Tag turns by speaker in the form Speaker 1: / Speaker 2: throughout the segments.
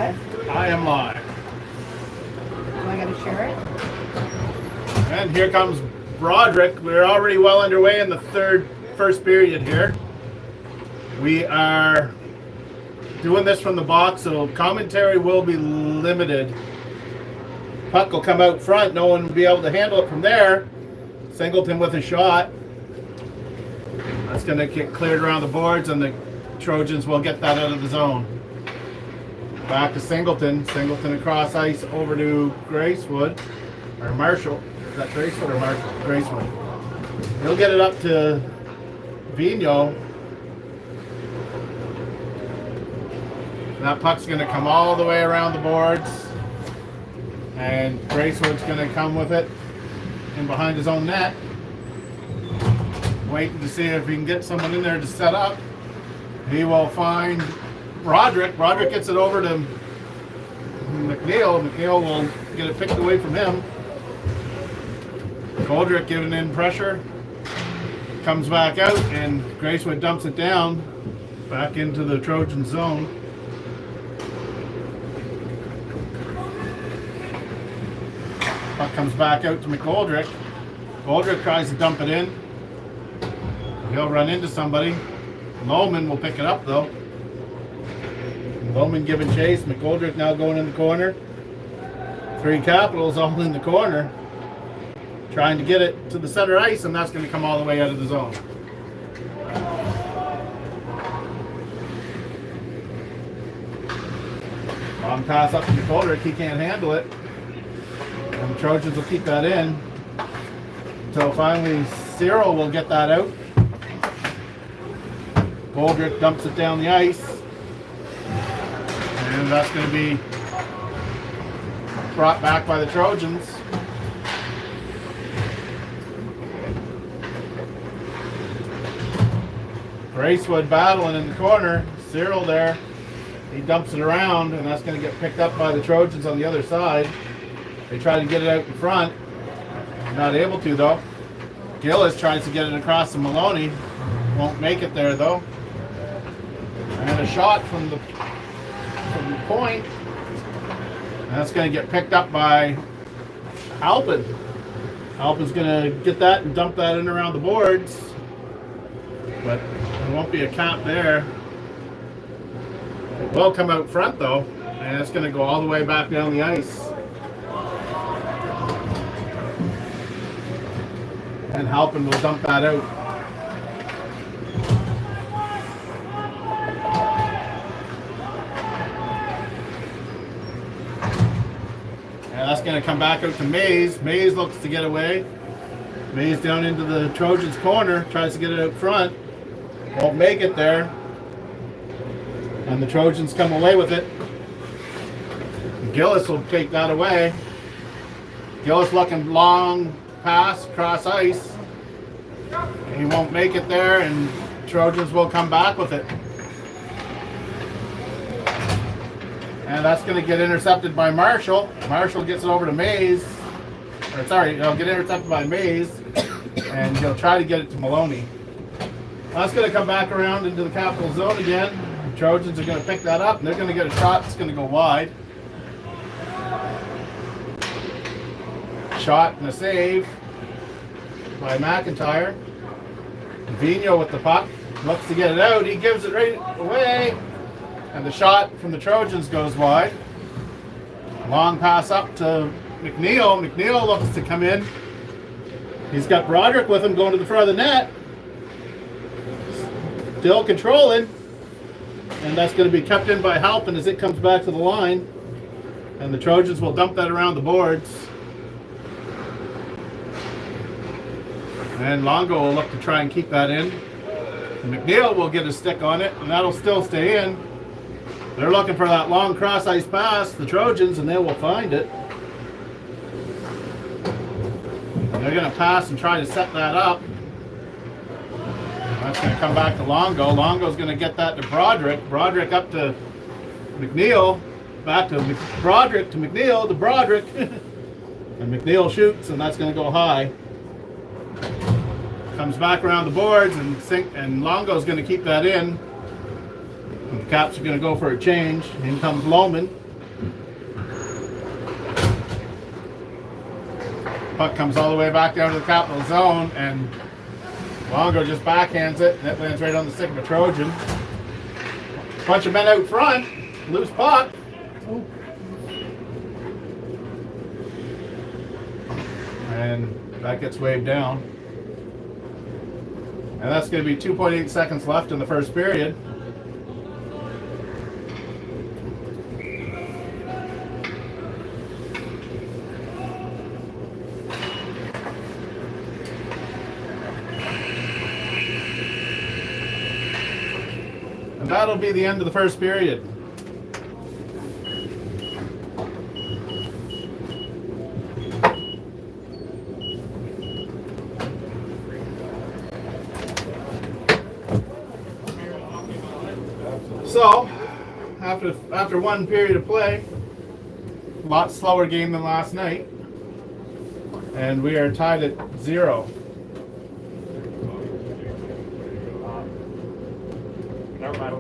Speaker 1: live?
Speaker 2: I am live.
Speaker 1: Do I gotta share it?
Speaker 2: And here comes Broderick. We're already well underway in the first period here. We are doing this from the box, so commentary will be limited. Puck will come out front. No one will be able to handle it from there. Singleton with a shot. That's going to get cleared around the boards, and the Trojans will get that out of the zone. Back to Singleton. Singleton across ice over to Gracewood. Or Marshall. Is that Gracewood or Marshall? Gracewood. He'll get it up to Vigneault. That puck's going to come all the way around the boards. And Gracewood's going to come with it in behind his own net. Waiting to see if he can get someone in there to set up. He will find Broderick. Broderick gets it over to McNeil. McNeil will get it picked away from him. Goldrick giving in pressure. Comes back out, and Gracewood dumps it down back into the Trojan zone. Puck comes back out to McGoldrick. Goldrick tries to dump it in. He'll run into somebody. Lohman will pick it up though. Lohman giving chase. McGoldrick now going in the corner. Three Capitals all in the corner. Trying to get it to the center ice, and that's going to come all the way out of the zone. Long pass up to McGoldrick. He can't handle it. And the Trojans will keep that in until finally Cyril will get that out. Goldrick dumps it down the ice. And that's going to be brought back by the Trojans. Gracewood battling in the corner. Cyril there. He dumps it around, and that's going to get picked up by the Trojans on the other side. They try to get it out in front. Not able to, though. Gillis tries to get it across to Maloney. Won't make it there, though. And a shot from the point. And that's going to get picked up by Halpin. Halpin's going to get that and dump that in around the boards. But there won't be a count there. It will come out front, though. And it's going to go all the way back down the ice. And Halpin will dump that out. And that's going to come back out to Mays. Mays looks to get away. Mays down into the Trojans' corner. Tries to get it out front. Won't make it there. And the Trojans come away with it. Gillis will take that away. Gillis looking long pass across ice. He won't make it there, and Trojans will come back with it. And that's going to get intercepted by Marshall. Marshall gets it over to Mays. Or sorry, it'll get intercepted by Mays, and he'll try to get it to Maloney. That's going to come back around into the Capital zone again. The Trojans are going to pick that up, and they're going to get a shot. It's going to go wide. Shot and a save by McIntyre. Vigneault with the puck. Looks to get it out. He gives it right away. And the shot from the Trojans goes wide. Long pass up to McNeil. McNeil looks to come in. He's got Broderick with him going to the front of the net. Still controlling. And that's going to be kept in by Halpin as it comes back to the line. And the Trojans will dump that around the boards. And Longo will look to try and keep that in. McNeil will get a stick on it, and that'll still stay in. They're looking for that long cross-ice pass, the Trojans, and they will find it. And they're going to pass and try to set that up. That's going to come back to Longo. Longo's going to get that to Broderick. Broderick up to McNeil. Back to Broderick to McNeil to Broderick. And McNeil shoots, and that's going to go high. Comes back around the boards, and Longo's going to keep that in. And the Caps are going to go for a change. In comes Lohman. Puck comes all the way back down to the capital zone, and Longo just backhands it, and it lands right on the stick of a Trojan. Bunch of men out front, loose puck. And that gets waved down. And that's going to be 2.8 seconds left in the first period. And that'll be the end of the first period. So, after one period of play, a lot slower game than last night, and we are tied at 0.
Speaker 3: Never mind,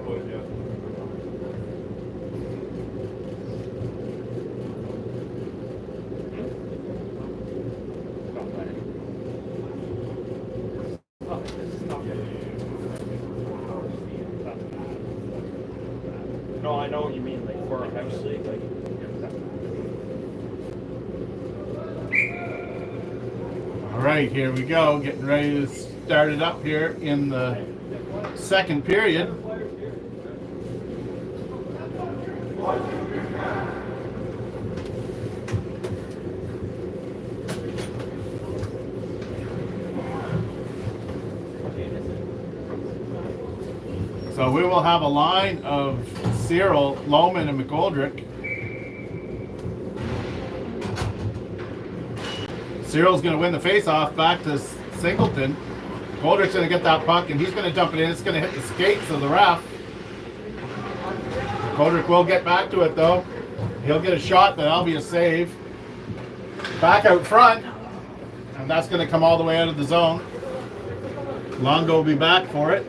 Speaker 3: No, I know what you mean, like for a house league, like.
Speaker 2: All right, here we go, getting ready to start it up here in the second period. So we will have a line of Cyril, Lohman, and McGoldrick. Cyril's going to win the face-off back to Singleton. McGoldrick's going to get that puck, and he's going to dump it in. It's going to hit the skates of the ref. McGoldrick will get back to it, though. He'll get a shot, but that'll be a save. Back out front, and that's going to come all the way out of the zone. Longo will be back for it.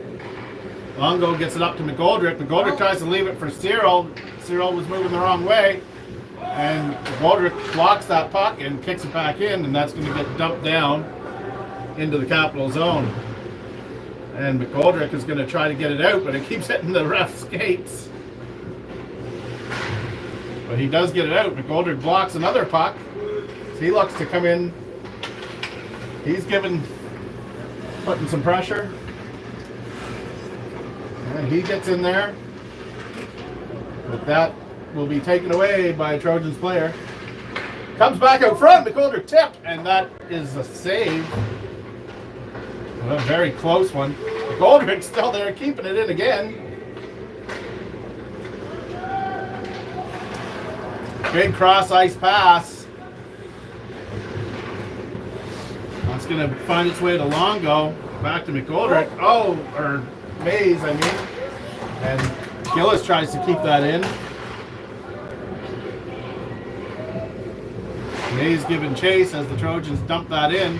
Speaker 2: Longo gets it up to McGoldrick. McGoldrick tries to leave it for Cyril. Cyril was moving the wrong way. And McGoldrick blocks that puck and kicks it back in, and that's going to get dumped down into the capital zone. And McGoldrick is going to try to get it out, but it keeps hitting the ref's skates. But he does get it out. McGoldrick blocks another puck. So he looks to come in. He's putting some pressure. And he gets in there, but that will be taken away by a Trojans player. Comes back out front, McGoldrick tipped, and that is a save. A very close one. McGoldrick's still there, keeping it in again. Big cross ice pass. That's going to find its way to Longo, back to McGoldrick. Or Mays, I mean. And Gillis tries to keep that in. Mays giving chase as the Trojans dump that in.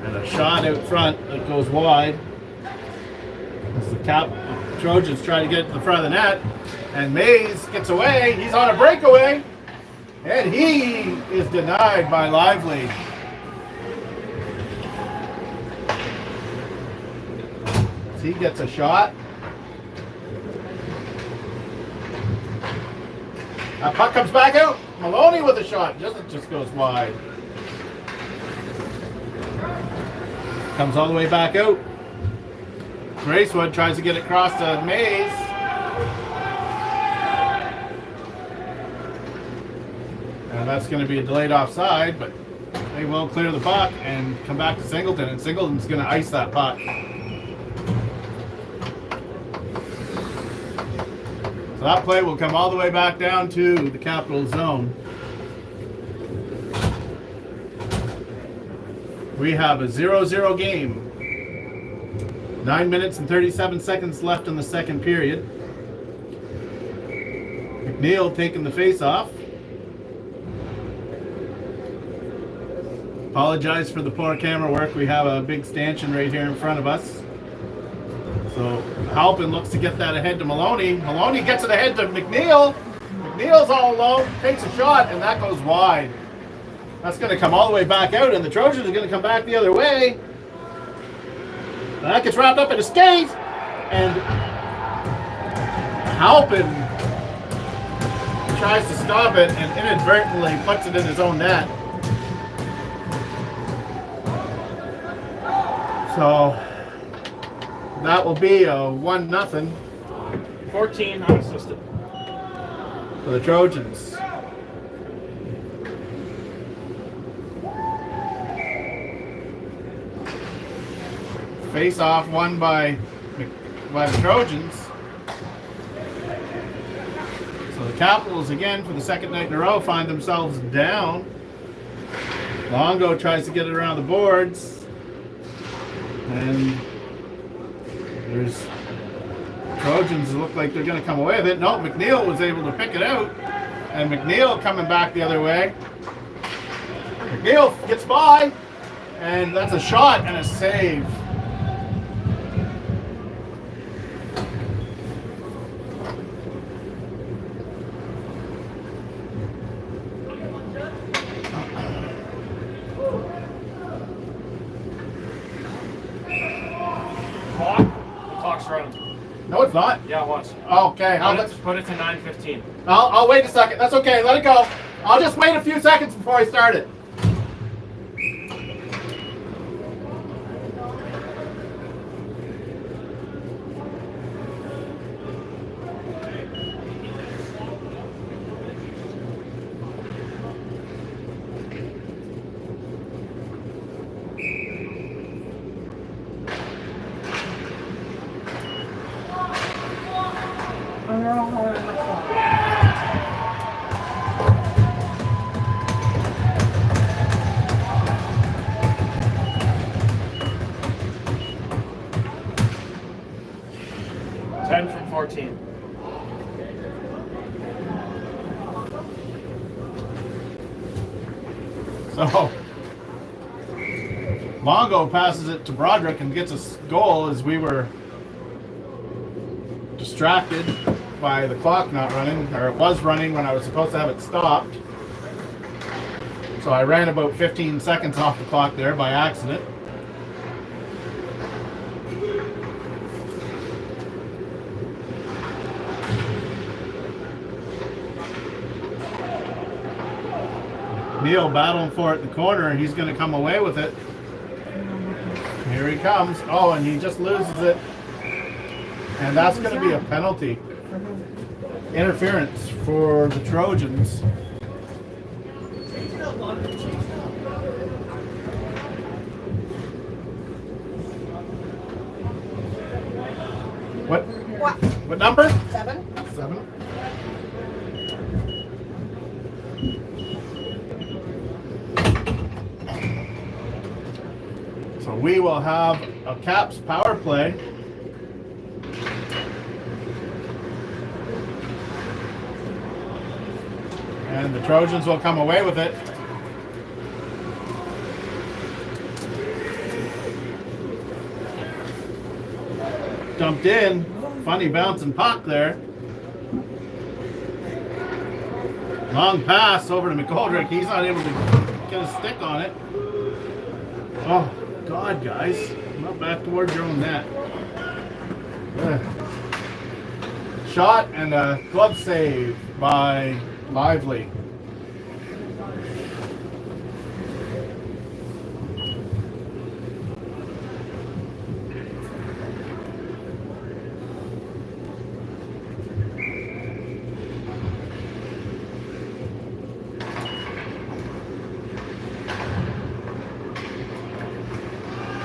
Speaker 2: And a shot out front that goes wide. As the Trojans try to get it to the front of the net. And Mays gets away. He's on a breakaway. And he is denied by Lively. He gets a shot. That puck comes back out. Maloney with a shot. Just goes wide. Comes all the way back out. Gracewood tries to get it across to Mays. And that's going to be a delayed offside, but they will clear the puck and come back to Singleton. And Singleton's going to ice that puck. So that play will come all the way back down to the capital zone. We have a 0-0 game. 9 minutes and 37 seconds left in the second period. McNeil taking the face-off. Apologize for the poor camera work. We have a big stanchion right here in front of us. So Halpin looks to get that ahead to Maloney. Maloney gets it ahead to McNeil. McNeil's all alone, takes a shot, and that goes wide. That's going to come all the way back out, and the Trojans are going to come back the other way. And that gets wrapped up in a skate, and Halpin tries to stop it and inadvertently puts it in his own net. So that will be a 1-0
Speaker 3: 14 unassisted.
Speaker 2: for the Trojans. Face off won by the Trojans. So the Capitals again for the second night in a row find themselves down. Longo tries to get it around the boards. And there's Trojans look like they're going to come away with it. No, McNeil was able to pick it out. And McNeil coming back the other way. McNeil gets by. And that's a shot and a save.
Speaker 3: Clock's running.
Speaker 2: No, it's not.
Speaker 3: Yeah, it was.
Speaker 2: Okay,
Speaker 3: Put it to 9:15.
Speaker 2: I'll wait a second. That's okay. Let it go. I'll just wait a few seconds before I start it.
Speaker 3: From 14.
Speaker 2: So Longo passes it to Broderick and gets a goal as we were distracted by the clock not running, or it was running when I was supposed to have it stopped. So I ran about 15 seconds off the clock there by accident. Neil battling for it in the corner, and he's going to come away with it. Here he comes. Oh, and he just loses it. And that's going to be a penalty. Interference for the Trojans. What number?
Speaker 1: 7.
Speaker 2: 7. So we will have a Caps power play. And the Trojans will come away with it. Dumped in. Funny bouncing puck there. Long pass over to McGoldrick. He's not able to get a stick on it. Oh, God, guys. Not back towards your own net. Shot and a glove save by Lively.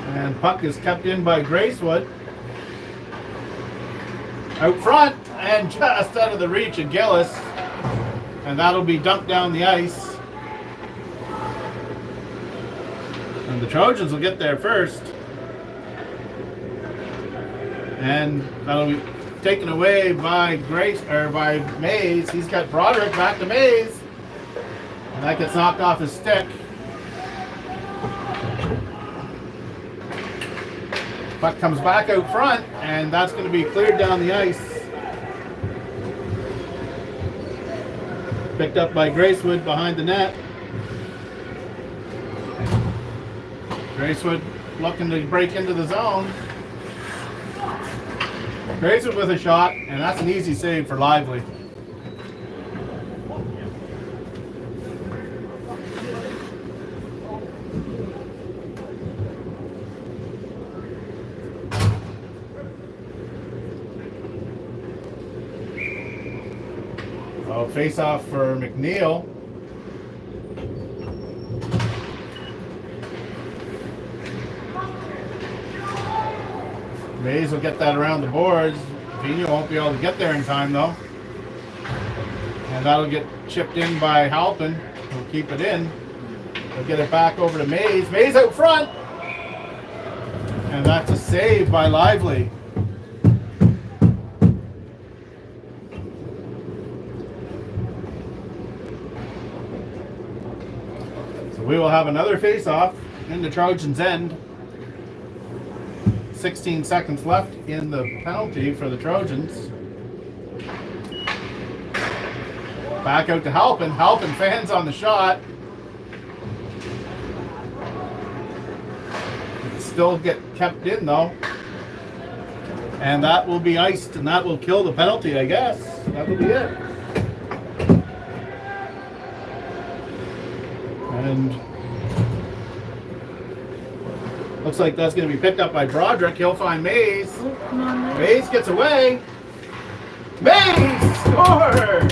Speaker 2: And puck is kept in by Gracewood. Out front and just out of the reach of Gillis. And that'll be dumped down the ice. And the Trojans will get there first. And that'll be taken away by by Mays. He's got Broderick back to Mays. And that gets knocked off his stick. Puck comes back out front, and that's going to be cleared down the ice. Picked up by Gracewood behind the net. Gracewood looking to break into the zone. Gracewood with a shot, and that's an easy save for Lively. Oh, face off for McNeil. Mays will get that around the boards. Vino won't be able to get there in time though. And that'll get chipped in by Halpin. He'll keep it in. He'll get it back over to Mays. Mays out front! And that's a save by Lively. So we will have another face-off in the Trojans' end. 16 seconds left in the penalty for the Trojans. Back out to Halpin. Halpin fans on the shot. It still get kept in though. And that will be iced and that will kill the penalty, I guess. That will be it. And looks like that's going to be picked up by Broderick. He'll find Mays.
Speaker 1: Oh, come on,
Speaker 2: Mays gets away. Mays scores!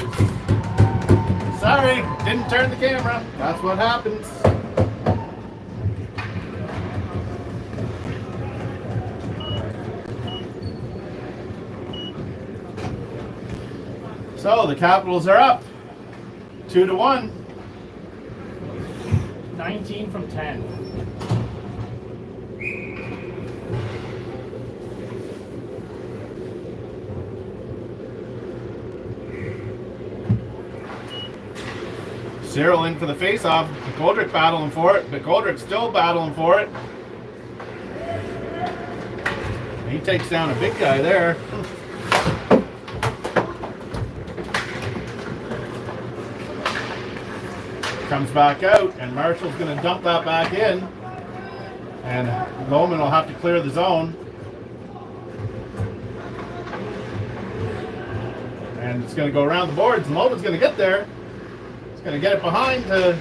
Speaker 2: Sorry, didn't turn the camera. That's what happens. So the Capitals are up 2-1.
Speaker 3: 19 from 10.
Speaker 2: Cyril in for the face-off. McGoldrick battling for it. McGoldrick still battling for it. He takes down a big guy there. Comes back out, and Marshall's going to dump that back in. And Loman will have to clear the zone. And it's going to go around the boards, and Loman's going to get there. Going to get it behind to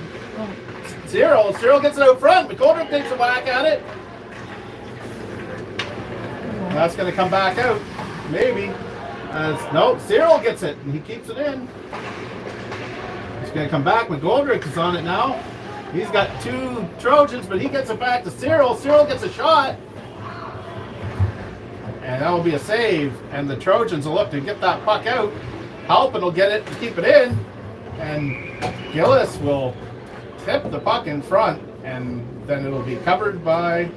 Speaker 2: Cyril. Cyril gets it out front. McGoldrick takes a whack at it. And that's going to come back out. Maybe. No, Cyril gets it, and he keeps it in. He's going to come back. McGoldrick is on it now. He's got two Trojans, but he gets it back to Cyril. Cyril gets a shot. And that will be a save. And the Trojans will look to get that puck out. Halpin will get it and keep it in. And Gillis will tip the puck in front, and then it'll be covered by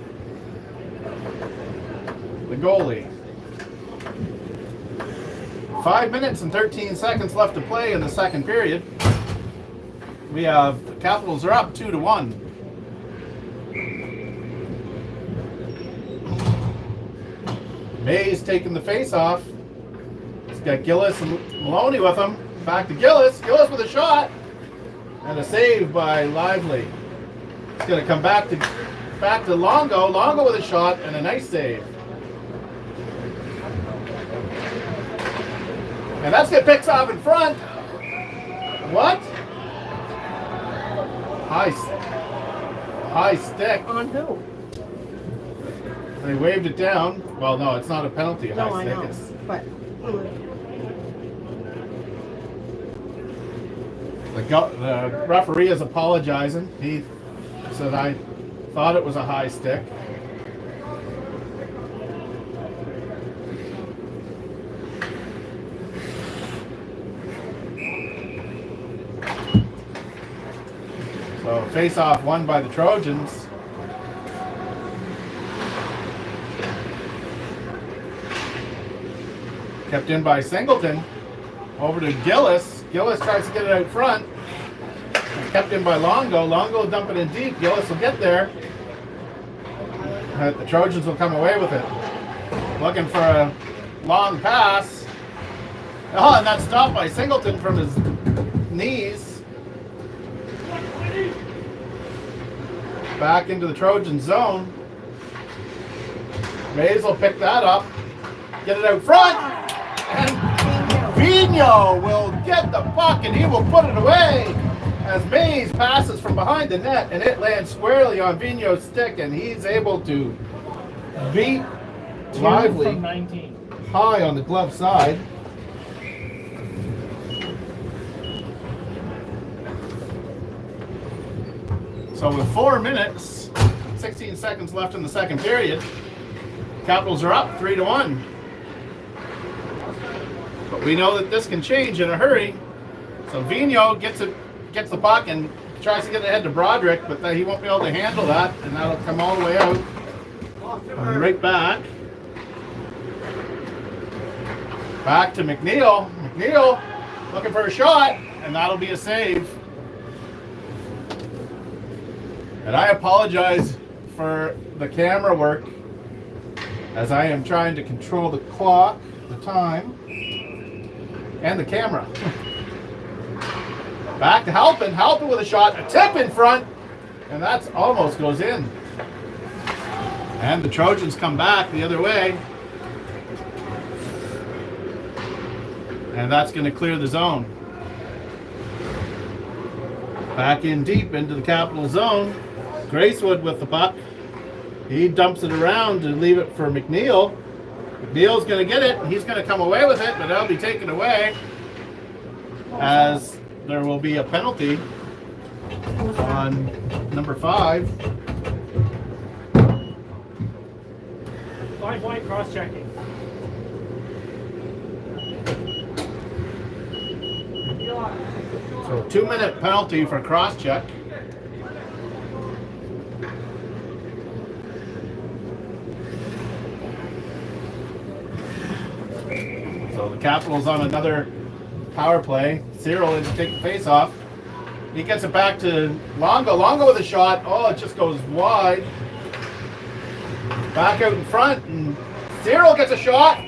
Speaker 2: the goalie. 5 minutes and 13 seconds left to play in the second period. We have the Capitals are up 2-1. Mays taking the face off. He's got Gillis and Maloney with him. Back to Gillis. Gillis with a shot. And a save by Lively. It's going to come back to Longo. Longo with a shot and a nice save. And that's going to pick off in front. What? High stick.
Speaker 1: On who?
Speaker 2: They waved it down. Well, no, it's not a penalty.
Speaker 1: No,
Speaker 2: High
Speaker 1: I
Speaker 2: stick.
Speaker 1: know.
Speaker 2: It's,
Speaker 1: But
Speaker 2: the referee is apologizing. He said, I thought it was a high stick. So face-off won by the Trojans. Kept in by Singleton. Over to Gillis. Gillis tries to get it out front. And kept in by Longo. Longo will dump it in deep. Gillis will get there. The Trojans will come away with it. Looking for a long pass. Oh, and that's stopped by Singleton from his knees. Back into the Trojan zone. Mays will pick that up. Get it out front. And Vino will get the puck and he will put it away as Mays passes from behind the net and it lands squarely on Vino's stick and he's able to beat
Speaker 3: 2
Speaker 2: Lively
Speaker 3: from 19.
Speaker 2: high on the glove side. So with 4 minutes, 16 seconds left in the second period, Capitals are up 3-1. But we know that this can change in a hurry. So Vino gets the puck and tries to get ahead to Broderick, but he won't be able to handle that, and that'll come all the way out. And right back. Back to McNeil. McNeil looking for a shot, and that'll be a save. And I apologize for the camera work as I am trying to control the clock, the time, and the camera. Back to Halpin. Halpin with a shot, a tip in front, and that's almost goes in. And the Trojans come back the other way. And that's going to clear the zone. Back in deep into the Capital zone. Gracewood with the puck. He dumps it around to leave it for McNeil. McNeil's going to get it. He's going to come away with it, but that'll be taken away as there will be a penalty on number 5.
Speaker 3: 5-point cross-checking.
Speaker 2: So 2-minute penalty for cross-check. So the Capitals on another power play. Cyril is to take the face off. He gets it back to Longo. Longo with a shot. Oh, it just goes wide. Back out in front, and Cyril gets a shot,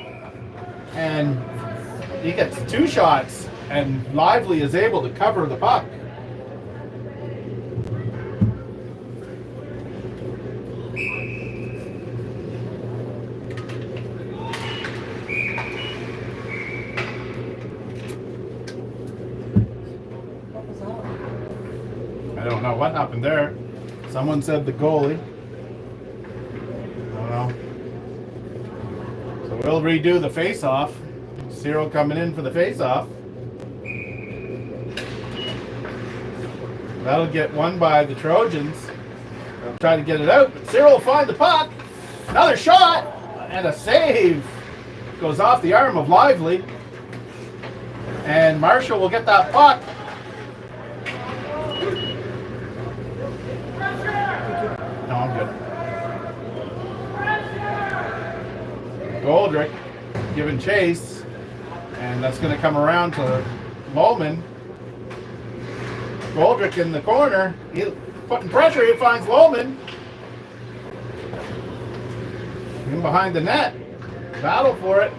Speaker 2: and he gets 2 shots, and Lively is able to cover the puck. I don't know what happened there. Someone said the goalie. I don't know. So we'll redo the face-off. Cyril coming in for the face-off. That'll get won by the Trojans. They'll try to get it out, but Cyril will find the puck. Another shot and a save. Goes off the arm of Lively. And Marshall will get that puck. No, I'm good. Goldrick giving chase, and that's going to come around to Lohman. Goldrick in the corner, he putting pressure. He finds Lohman in behind the net. Battle for it.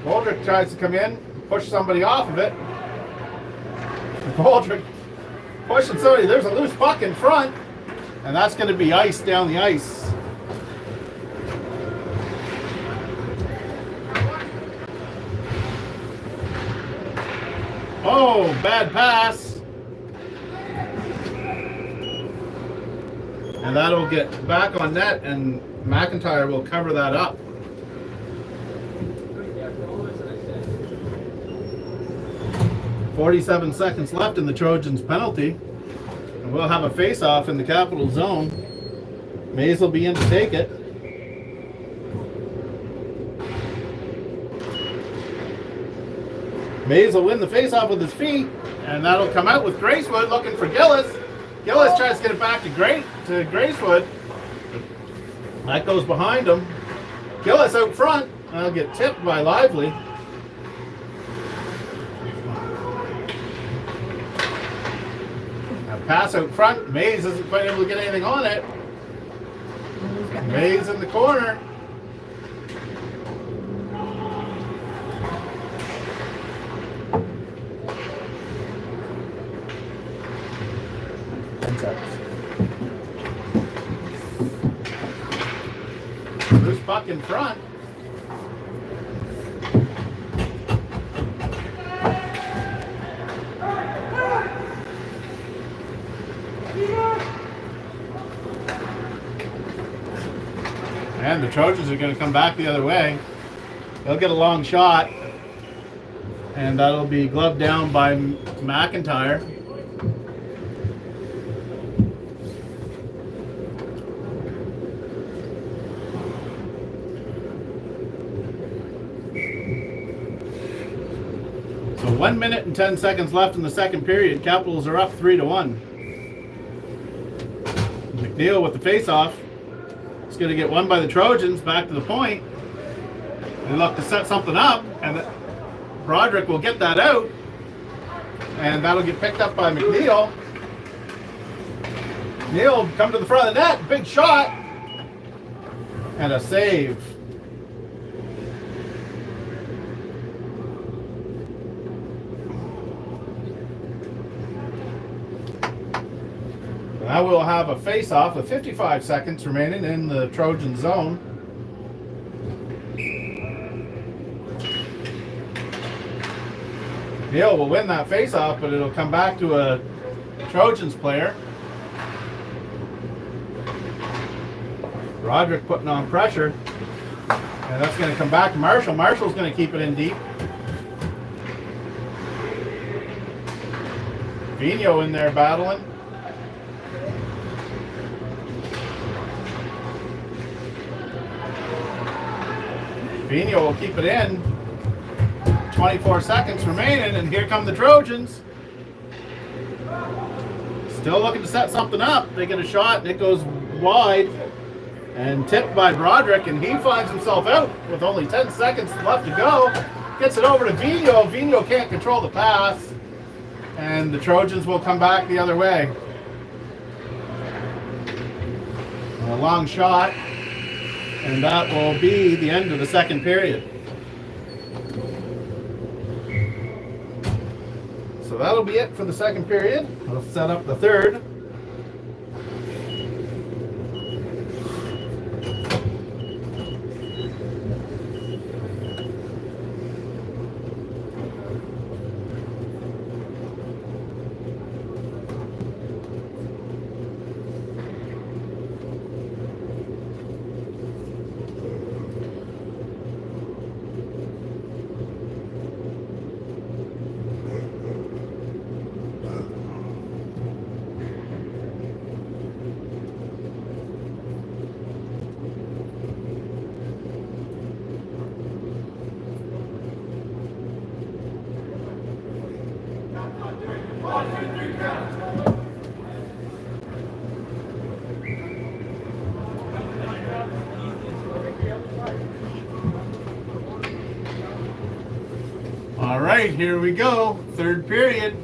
Speaker 2: Goldrick tries to come in, push somebody off of it. Goldrick pushing somebody. There's a loose puck in front. And that's going to be ice down the ice. Oh, bad pass. And that'll get back on net, and McIntyre will cover that up. .47 seconds left in the Trojans' penalty. And we'll have a face-off in the Capital zone. Mays will be in to take it. Mays will win the face-off with his feet, and that'll come out with Gracewood looking for Gillis. Gillis tries to get it back to Gracewood. That goes behind him. Gillis out front. That'll get tipped by Lively. Pass out front. Mays isn't quite able to get anything on it. Mays in the corner. Loose puck in front. And the Trojans are going to come back the other way. They'll get a long shot. And that'll be gloved down by McIntyre. So 1 minute and 10 seconds left in the second period. Capitals are up 3-1. McNeil with the face-off. It's going to get won by the Trojans back to the point. They look to set something up, and Broderick will get that out, and that'll get picked up by McNeil. Neil come to the front of the net, big shot, and a save. Now we'll have a face-off with 55 seconds remaining in the Trojan zone. Neil will win that face-off, but it'll come back to a Trojans player. Roderick putting on pressure. And that's going to come back to Marshall. Marshall's going to keep it in deep. Vino in there battling. Vino will keep it in. 24 seconds remaining, and here come the Trojans. Still looking to set something up. They get a shot, and it goes wide. And tipped by Broderick, and he finds himself out with only 10 seconds left to go. Gets it over to Vino. Vino can't control the pass. And the Trojans will come back the other way. And a long shot. And that will be the end of the second period. So that'll be it for the second period. We'll set up the third. All right, here we go. Third period.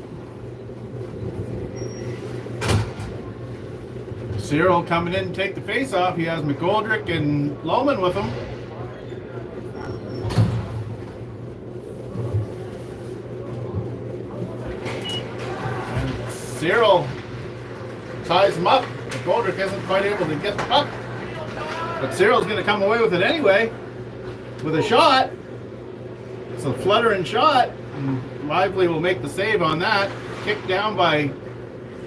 Speaker 2: Cyril coming in to take the face off. He has McGoldrick and Lohman with him. And Cyril ties him up. McGoldrick isn't quite able to get the puck. But Cyril's going to come away with it anyway with a shot. It's a fluttering shot. And Lively will make the save on that. Kicked down by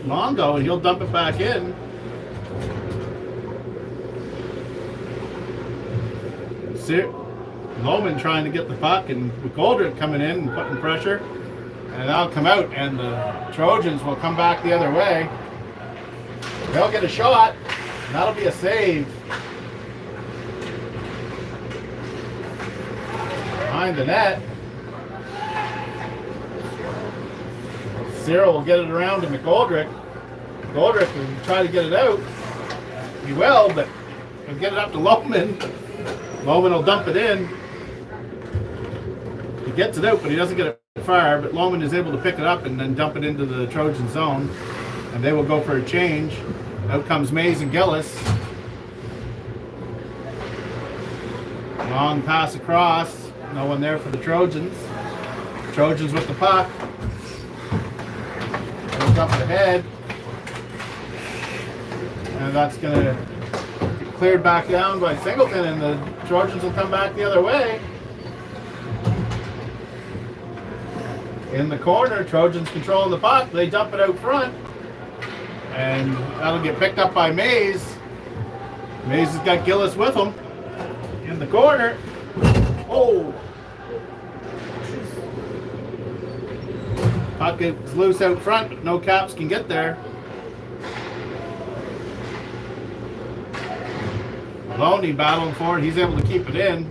Speaker 2: Longo, and he'll dump it back in. Lohman trying to get the puck, and McGoldrick coming in and putting pressure. And that'll come out, and the Trojans will come back the other way. They'll get a shot, and that'll be a save. Behind the net. Cyril will get it around to McGoldrick. McGoldrick will try to get it out. He will, but he'll get it up to Lohman. Lohman will dump it in. He gets it out, but he doesn't get it far. But Lohman is able to pick it up and then dump it into the Trojan zone. And they will go for a change. Out comes Mays and Gillis. Long pass across. No one there for the Trojans. Trojans with the puck. Goes up ahead. And that's going to get cleared back down by Singleton, and the Trojans will come back the other way. In the corner, Trojans controlling the puck. They dump it out front, and that'll get picked up by Mays. Mays has got Gillis with him. In the corner. Oh! Puck gets loose out front, but no Caps can get there. Maloney battling for it. He's able to keep it in.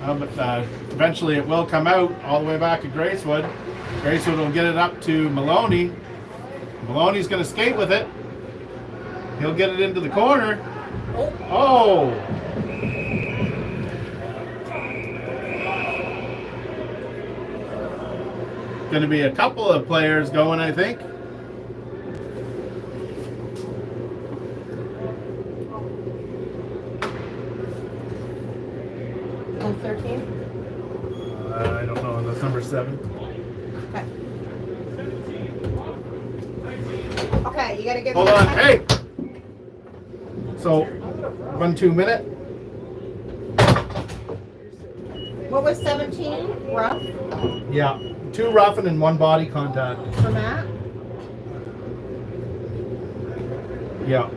Speaker 2: But eventually it will come out all the way back to Gracewood. Gracewood will get it up to Maloney. Maloney's going to skate with it. He'll get it into the corner. Oh! Going to be a couple of players going, I think.
Speaker 1: On 13?
Speaker 2: I don't know. That's number 7.
Speaker 1: Okay. Okay, you gotta give
Speaker 2: Hold
Speaker 1: me a
Speaker 2: on.
Speaker 1: second.
Speaker 2: Hey! So, 1-2 minute.
Speaker 1: What was 17? Rough
Speaker 2: Yeah. 2 roughing and 1 body contact.
Speaker 1: for Matt?
Speaker 2: Yeah.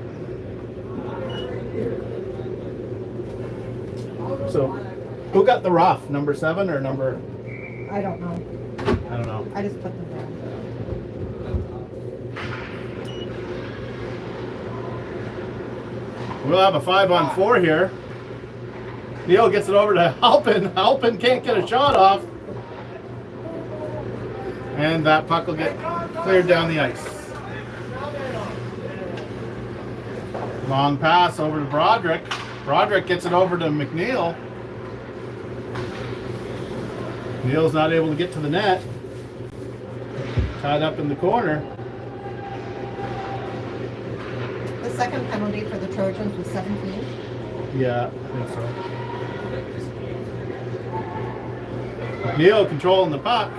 Speaker 2: So, who got the rough? Number 7 or number?
Speaker 1: I don't know.
Speaker 2: I don't know.
Speaker 1: I just put them down.
Speaker 2: We'll have a 5-on-4 here. Neil gets it over to Halpin. Halpin can't get a shot off. And that puck will get cleared down the ice. Long pass over to Broderick. Broderick gets it over to McNeil. Neil's not able to get to the net. Tied up in the corner.
Speaker 1: The second penalty for the Trojans was 17.
Speaker 2: Yeah, I think so. McNeil controlling the puck.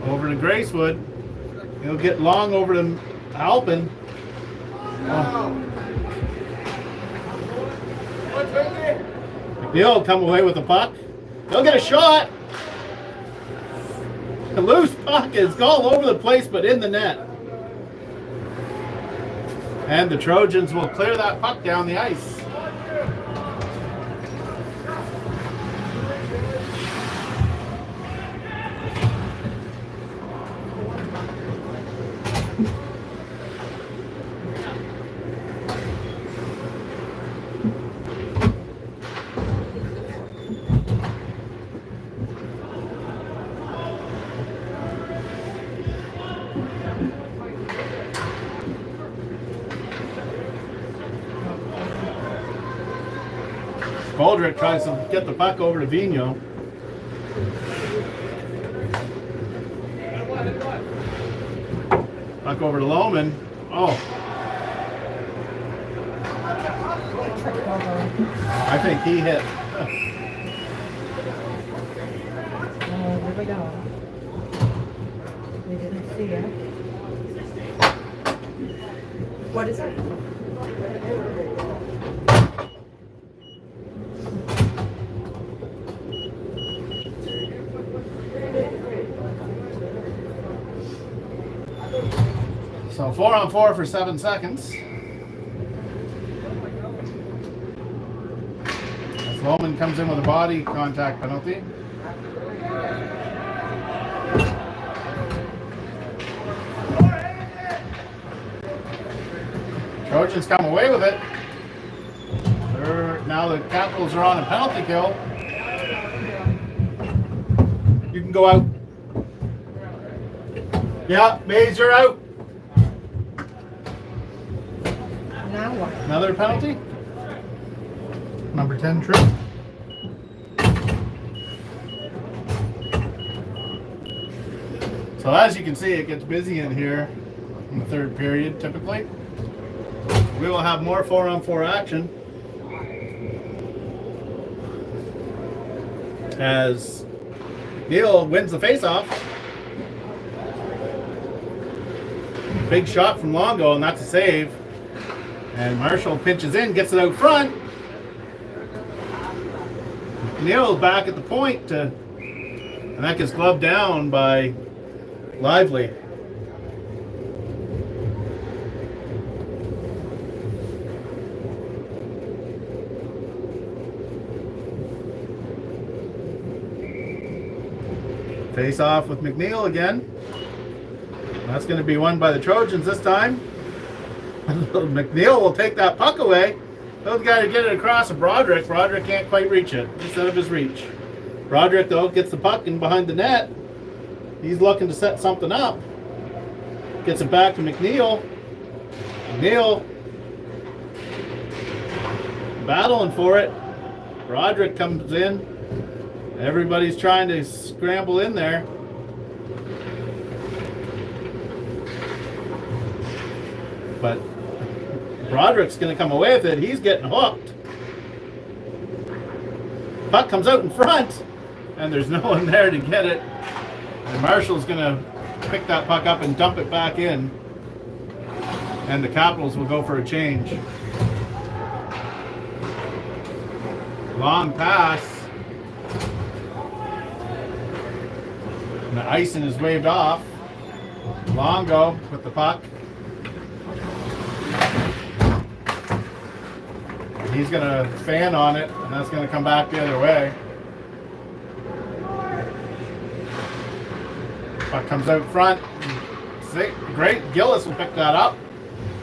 Speaker 2: Over to Gracewood. He'll get long over to Halpin. Oh. McNeil will come away with the puck. He'll get a shot. The loose puck is all over the place, but in the net. And the Trojans will clear that puck down the ice. Goldrick tries to get the puck over to Vigneault. Puck over to Lohman. Oh.
Speaker 1: Tripped over.
Speaker 2: I think he hit.
Speaker 1: Oh, here we go. We didn't see it. What is it?
Speaker 2: So 4-on-4 for 7 seconds. As Lohman comes in with a body contact penalty. Trojans come away with it. Now the Capitals are on a penalty kill. You can go out. Yeah, Mays, you're out.
Speaker 1: Now what?
Speaker 2: Another penalty. Number 10 trip. So as you can see, it gets busy in here in the third period typically. We will have more 4-on-4 action as Neil wins the faceoff. Big shot from Longo, and that's a save. And Marshall pinches in, gets it out front. Neil's back at the point, and that gets gloved down by Lively. Face off with McNeil again. That's going to be won by the Trojans this time. McNeil will take that puck away. He'll got to get it across to Broderick. Broderick can't quite reach it. Just out of his reach. Broderick, though, gets the puck in behind the net. He's looking to set something up. Gets it back to McNeil. McNeil battling for it. Broderick comes in. Everybody's trying to scramble in there. But Broderick's going to come away with it. He's getting hooked. Puck comes out in front, and there's no one there to get it. And Marshall's going to pick that puck up and dump it back in. And the Capitals will go for a change. Long pass. And the icing is waved off. Longo with the puck. He's going to fan on it, and that's going to come back the other way. Puck comes out front. Great. Gillis will pick that up.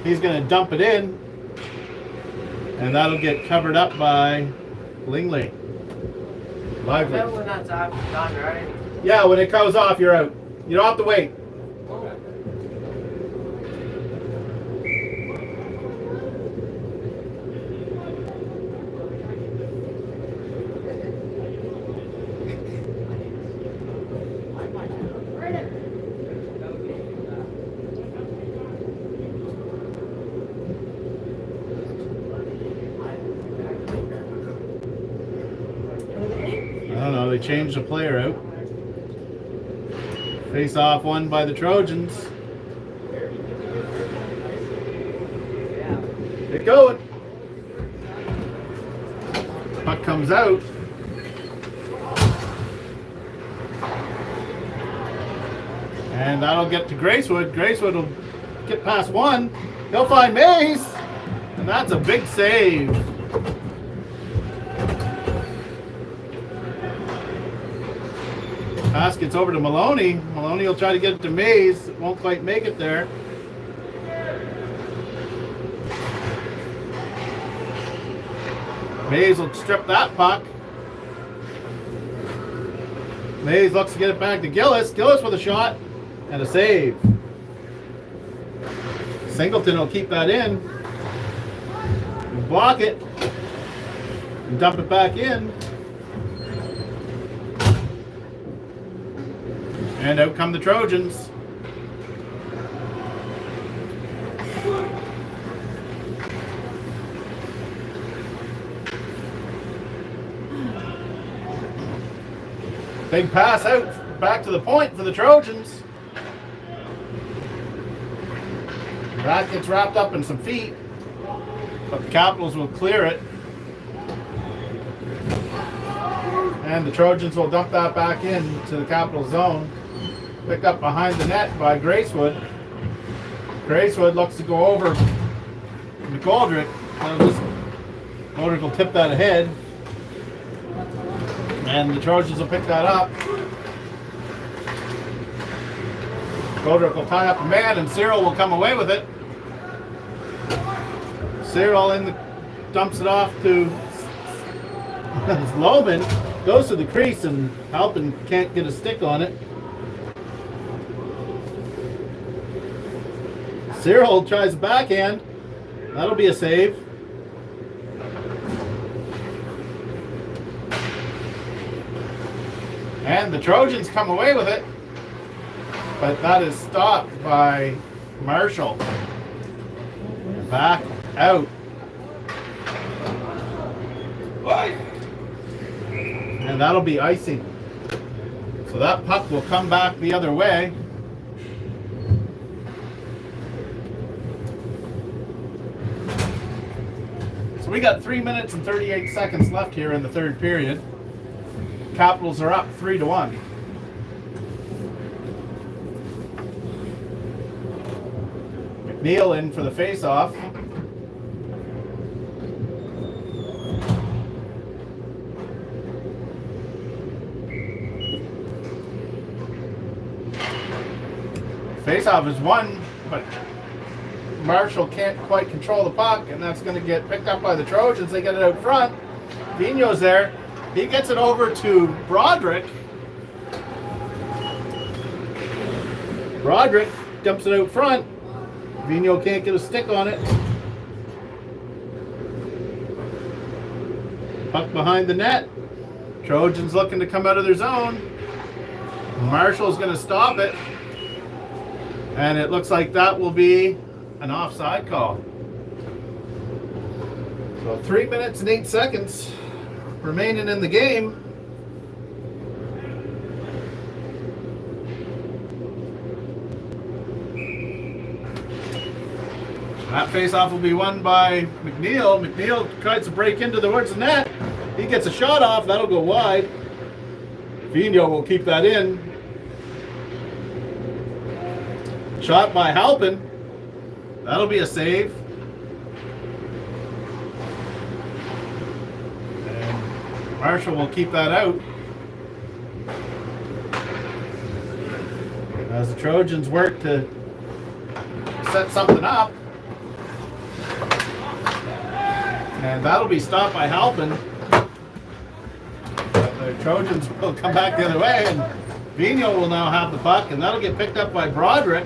Speaker 2: He's going to dump it in, and that'll get covered up by Lingley. Lively.
Speaker 4: When that's done, right?
Speaker 2: Yeah, when it goes off, you're out. You don't have to wait. I don't know, they changed the player out. Face off won by the Trojans. Get going. Puck comes out. And that'll get to Gracewood. Gracewood will get past one. He'll find Mays. And that's a big save. Pass gets over to Maloney. Maloney will try to get it to Mays. Won't quite make it there. Mays will strip that puck. Mays looks to get it back to Gillis. Gillis with a shot and a save. Singleton will keep that in. Block it. And dump it back in. And out come the Trojans. Big pass out back to the point for the Trojans. That gets wrapped up in some feet, but the Capitals will clear it. And the Trojans will dump that back into the Capital zone. Picked up behind the net by Gracewood. Gracewood looks to go over McGoldrick. McGoldrick will tip that ahead. And the Trojans will pick that up. McGoldrick will tie up a man, and Cyril will come away with it. Cyril dumps it off to Loman. Goes to the crease, and Halpin can't get a stick on it. Cyril tries a backhand. That'll be a save. And the Trojans come away with it. But that is stopped by Marshall. Back out. And that'll be icing. So that puck will come back the other way. we got 3 minutes and 38 seconds left here in the third period. Capitals are up 3-1. McNeil in for the face-off. Face-off is won, but Marshall can't quite control the puck, and that's going to get picked up by the Trojans. They get it out front. Vigneault's there. He gets it over to Broderick. Broderick dumps it out front. Vigneault can't get a stick on it. Puck behind the net. Trojans looking to come out of their zone. Marshall's going to stop it. And it looks like that will be an offside call. So 3 minutes and 8 seconds remaining in the game. That faceoff will be won by McNeil. McNeil tries to break into the towards the net. He gets a shot off. That'll go wide. Vigneault will keep that in. Shot by Halpin. That'll be a save. And Marshall will keep that out. As the Trojans work to set something up. And that'll be stopped by Halpin. The Trojans will come back the other way, and Vigneault will now have the puck, and that'll get picked up by Broderick.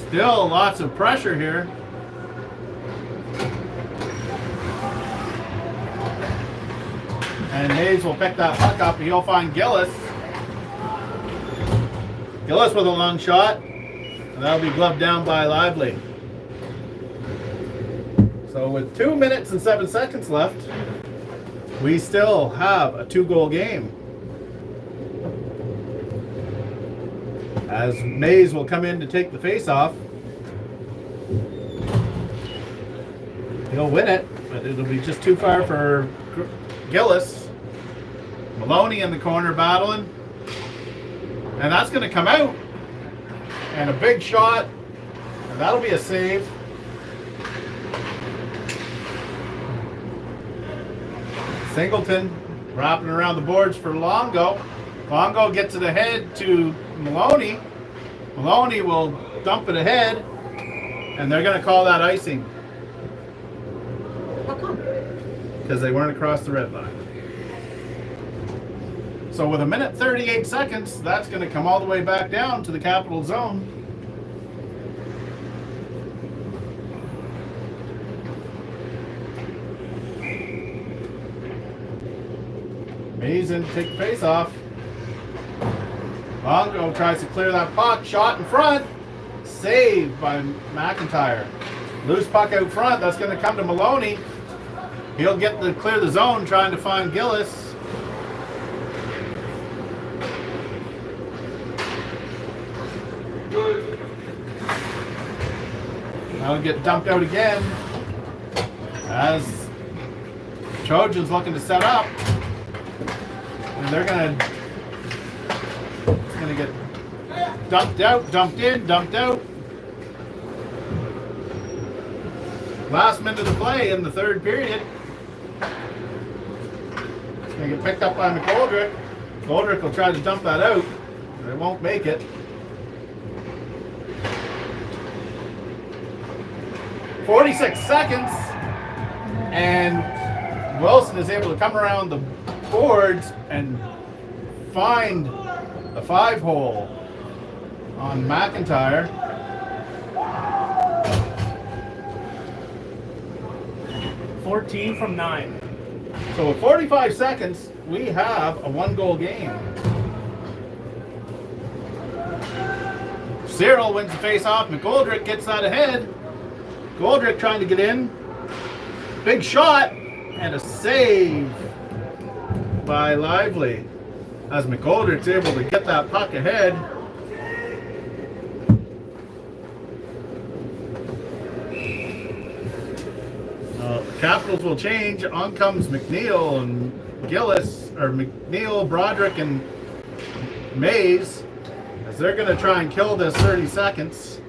Speaker 2: Still lots of pressure here. And Hayes will pick that puck up, and he'll find Gillis. Gillis with a long shot, and that'll be gloved down by Lively. So with 2 minutes and 7 seconds left, we still have a 2-goal game. As Mays will come in to take the face-off. He'll win it, but it'll be just too far for Gillis. Maloney in the corner battling. And that's going to come out. And a big shot. And that'll be a save. Singleton wrapping around the boards for Longo. Longo gets it ahead to Maloney. Maloney will dump it ahead, and they're going to call that icing.
Speaker 1: How come?
Speaker 2: Because they weren't across the red line. So with 1:38 seconds, that's going to come all the way back down to the Capital zone. Mays in to take the face off. Longo tries to clear that puck. Shot in front. Saved by McIntyre. Loose puck out front. That's going to come to Maloney. He'll get to clear the zone trying to find Gillis. That'll get dumped out again. As Trojans looking to set up. And they're gonna get dumped out, dumped in, dumped out. Last minute of play in the third period. It's gonna get picked up by McGoldrick. McGoldrick will try to dump that out. They won't make it. 46 seconds. And Wilson is able to come around the boards and find the 5-hole on McIntyre.
Speaker 3: $14 from 9.
Speaker 2: So with 45 seconds, we have a 1-goal game. Cyril wins the face-off. McGoldrick gets that ahead. Goldrick trying to get in. Big shot and a save by Lively. As McGoldrick's able to get that puck ahead. Capitals will change. On comes McNeil and Gillis, or McNeil, Broderick, and Mays, as they're going to try and kill this 30 seconds.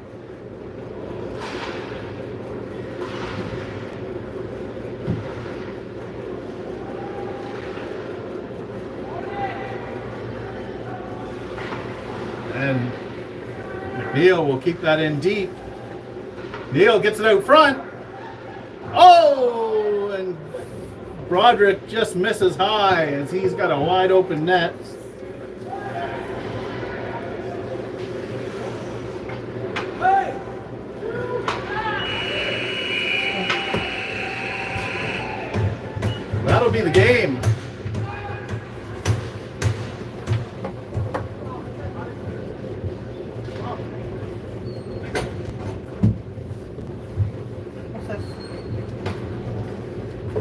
Speaker 2: And McNeil will keep that in deep. Neal gets it out front. Oh, and Broderick just misses high as he's got a wide open net. That'll be the game.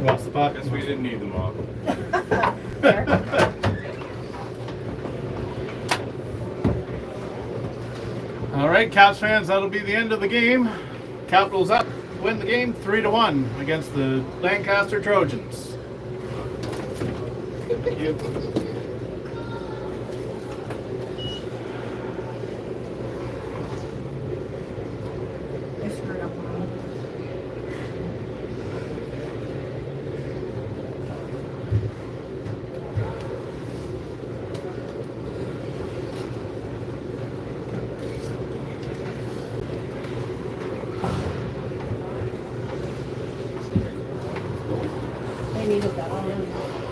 Speaker 2: What's the puck?
Speaker 5: Guess we didn't need them all.
Speaker 2: All right, Caps fans, that'll be the end of the game. Capitals up, win the game 3-1 against the Lancaster Trojans. Thank you.
Speaker 1: I screwed up one. They needed that all in.